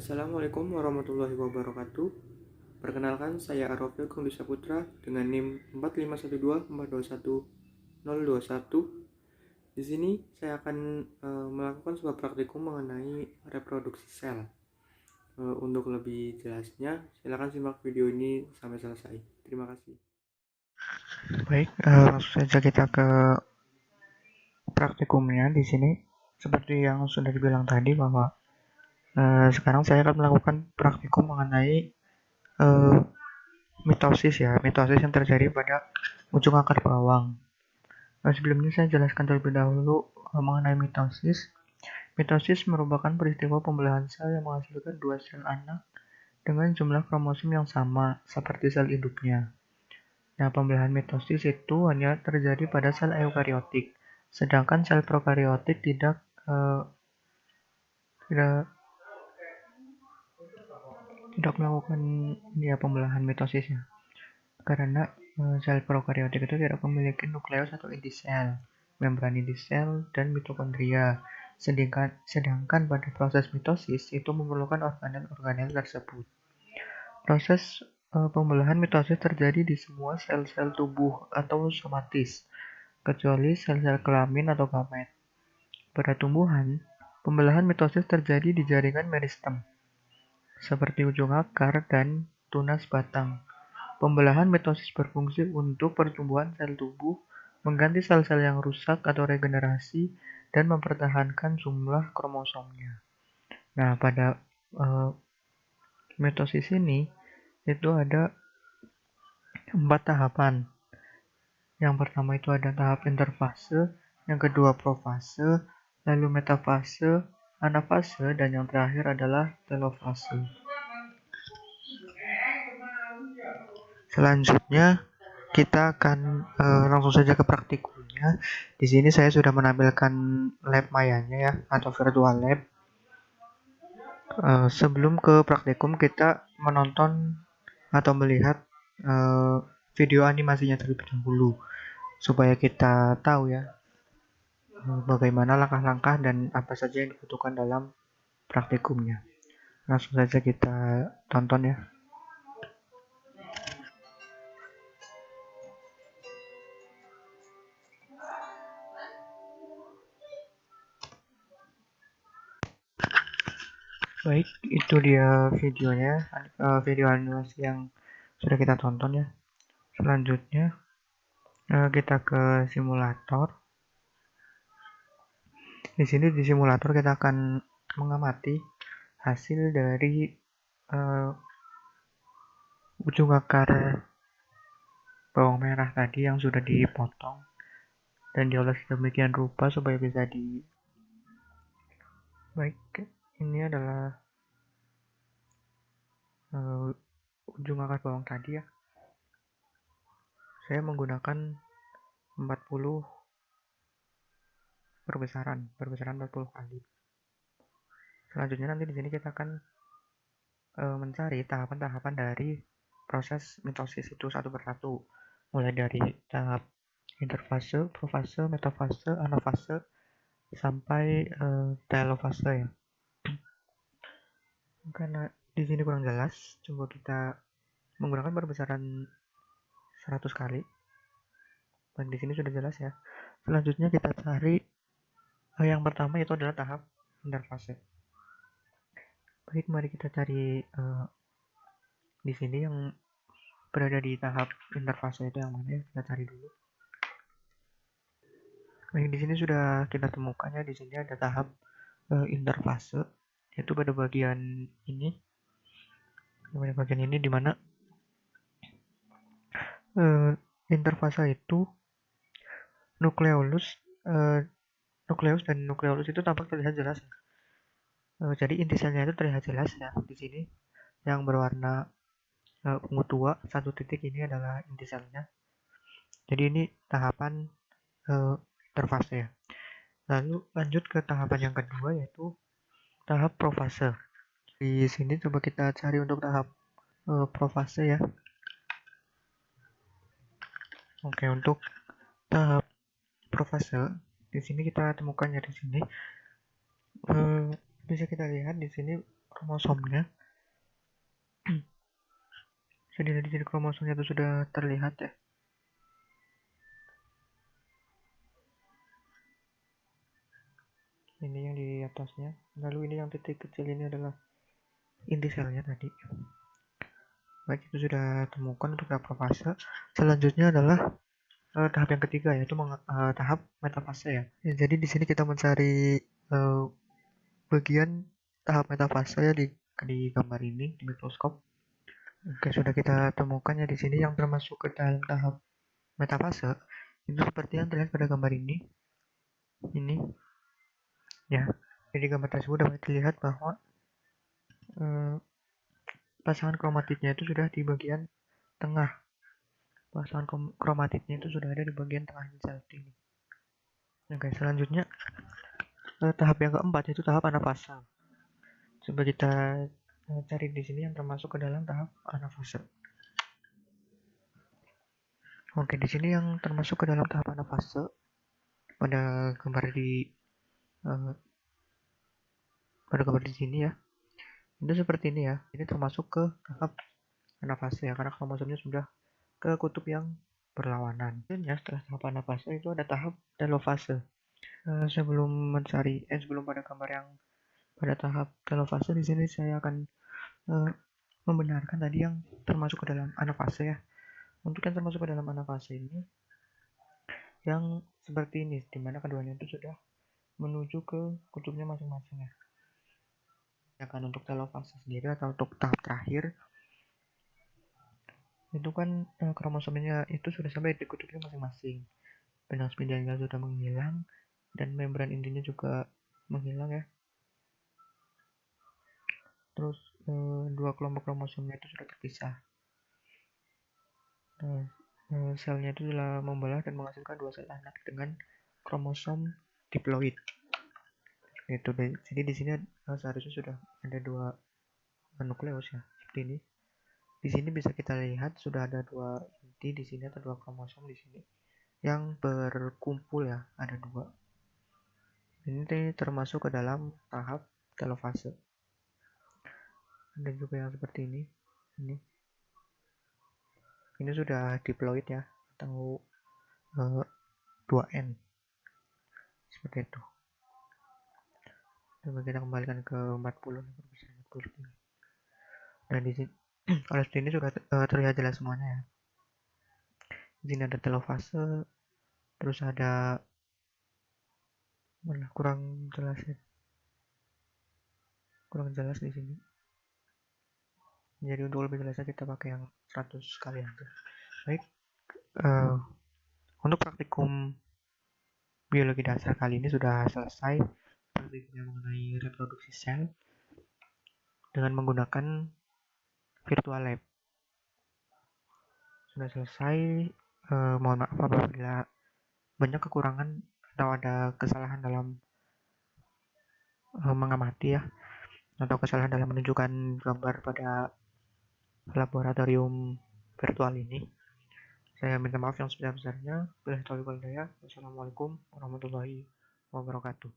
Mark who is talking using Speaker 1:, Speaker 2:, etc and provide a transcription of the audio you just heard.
Speaker 1: Assalamualaikum warahmatullahi wabarakatuh. Perkenalkan, saya Arofil Kondisa Putra dengan NIM 4512421 Di sini saya akan melakukan sebuah praktikum mengenai reproduksi sel. Untuk lebih jelasnya, silakan simak video ini sampai selesai. Terima kasih.
Speaker 2: Baik, langsung saja kita ke praktikumnya di sini. Seperti yang sudah dibilang tadi bahwa sekarang saya akan melakukan praktikum mengenai uh, mitosis ya, mitosis yang terjadi pada ujung akar bawang. Sebelumnya saya jelaskan terlebih dahulu mengenai mitosis. Mitosis merupakan peristiwa pembelahan sel yang menghasilkan dua sel anak dengan jumlah kromosom yang sama seperti sel induknya. Nah, pembelahan mitosis itu hanya terjadi pada sel eukariotik, sedangkan sel prokariotik eh, tidak tidak melakukan ya pembelahan mitosisnya. Karena sel prokariotik itu tidak memiliki nukleus atau inti sel, membran inti sel, dan mitokondria. Sedangkan pada proses mitosis itu memerlukan organel-organel tersebut. Proses pembelahan mitosis terjadi di semua sel-sel tubuh atau somatis, kecuali sel-sel kelamin atau gamet. Pada tumbuhan, pembelahan mitosis terjadi di jaringan meristem, seperti ujung akar dan tunas batang. Pembelahan mitosis berfungsi untuk pertumbuhan sel tubuh, mengganti sel-sel yang rusak atau regenerasi, dan mempertahankan jumlah kromosomnya. Nah, pada uh, mitosis ini itu ada 4 tahapan. Yang pertama itu ada tahap interfase, yang kedua profase, lalu metafase, anafase, dan yang terakhir adalah telofase. Selanjutnya kita akan langsung saja ke praktikumnya. Di sini saya sudah menampilkan lab mayanya ya, atau virtual lab. Sebelum ke praktikum kita menonton atau melihat video animasinya terlebih dahulu supaya kita tahu ya bagaimana langkah-langkah dan apa saja yang dibutuhkan dalam praktikumnya. Langsung saja kita tonton ya. Baik, itu dia videonya, video animasi yang sudah kita tonton ya. Selanjutnya kita ke simulator. Di sini di simulator kita akan mengamati hasil dari uh, ujung akar bawang merah tadi yang sudah dipotong dan diolah sedemikian rupa supaya bisa di. Baik, ini adalah ujung akar bawang tadi ya. Saya menggunakan 40 perbesaran 40 kali. Selanjutnya nanti di sini kita akan mencari tahapan-tahapan dari proses mitosis itu satu persatu, mulai dari tahap interfase, profase, metafase, anafase, sampai telofase ya. Karena di sini kurang jelas, coba kita menggunakan perbesaran 100 kali. Baik, di sini sudah jelas ya. Selanjutnya kita cari yang pertama itu adalah tahap interfase. Baik, mari kita cari di sini yang berada di tahap interfase itu yang mana ya, kita cari dulu. Baik, di sini sudah kita temukan ya, di sini ada tahap interfase, yaitu pada bagian ini. Pada bagian ini di mana interfase itu nukleolus dan nukleolus itu tampak terlihat jelas. Jadi inti selnya itu terlihat jelas ya di sini yang berwarna ungu tua, satu titik ini adalah inti selnya. Jadi ini tahapan interfase ya. Lalu lanjut ke tahapan yang kedua yaitu tahap profase. Di sini coba kita cari untuk tahap profase ya. Oke, untuk tahap profase di sini kita temukannya di sini. Bisa kita lihat di sini kromosomnya. Jadi di sini kromosomnya itu sudah terlihat ya. Ini yang di atasnya. Lalu ini yang titik kecil ini adalah inti selnya tadi. Baik, itu sudah temukan untuk tahap profase. Selanjutnya adalah tahap yang ketiga, yaitu tahap metafase ya. Jadi di sini kita mencari bagian tahap metafase ya di gambar ini di mikroskop. Oke, sudah kita temukan ya di sini yang termasuk ke dalam tahap metafase itu seperti yang terlihat pada gambar ini. Ini ya. Jadi gambar tersebut dapat dilihat bahwa pasangan kromatidnya itu sudah di bagian tengah. Pasangan kromatidnya itu sudah ada di bagian tengah sel ini. Oke, selanjutnya tahap yang keempat yaitu tahap anafase. Coba kita cari di sini yang termasuk ke dalam tahap anafase. Oke, di sini yang termasuk ke dalam tahap anafase pada gambar di sini ya. Itu seperti ini ya. Ini termasuk ke tahap anafase ya, karena kromosomnya sudah ke kutub yang berlawanan. Dan ya, setelah tahap anafase itu ada tahap telofase. Sebelum pada gambar yang pada tahap telofase, di sini saya akan membenarkan tadi yang termasuk ke dalam anafase ya. Untuk yang termasuk ke dalam anafase ini yang seperti ini, dimana keduanya itu sudah menuju ke kutubnya masing-masing ya. Sedangkan untuk telofase sendiri atau untuk tahap terakhir itu kan kromosomnya itu sudah sampai di kutubnya masing-masing. Benang spidalnya sudah menghilang dan membran intinya juga menghilang ya. Terus dua kelompok kromosomnya itu sudah terpisah. Selnya itu telah membelah dan menghasilkan dua sel anak dengan kromosom diploid. Itu jadi di sini seharusnya sudah ada dua nukleus ya, seperti ini. Di sini bisa kita lihat sudah ada dua inti di sini atau dua kromosom di sini yang berkumpul ya, ada dua. Ini termasuk ke dalam tahap telofase. Ada juga yang seperti ini. Ini sudah diploid ya, atau 2N seperti itu. Coba kita kembalikan ke 40 ini. Dan di sini kalau seperti ini sudah terlihat jelas semuanya ya. Di sini ada telofase, terus ada kurang jelas ya. Kurang jelas di sini. Jadi untuk lebih jelasnya kita pakai yang 100 kali aja. Baik, untuk praktikum biologi dasar kali ini sudah selesai. Praktikumnya mengenai reproduksi sel dengan menggunakan virtual lab. Sudah selesai. Mohon maaf apabila banyak kekurangan atau ada kesalahan dalam mengamati ya, atau kesalahan dalam menunjukkan gambar pada laboratorium virtual ini. Saya minta maaf yang sebesar-besarnya. Wassalamualaikum warahmatullahi wabarakatuh.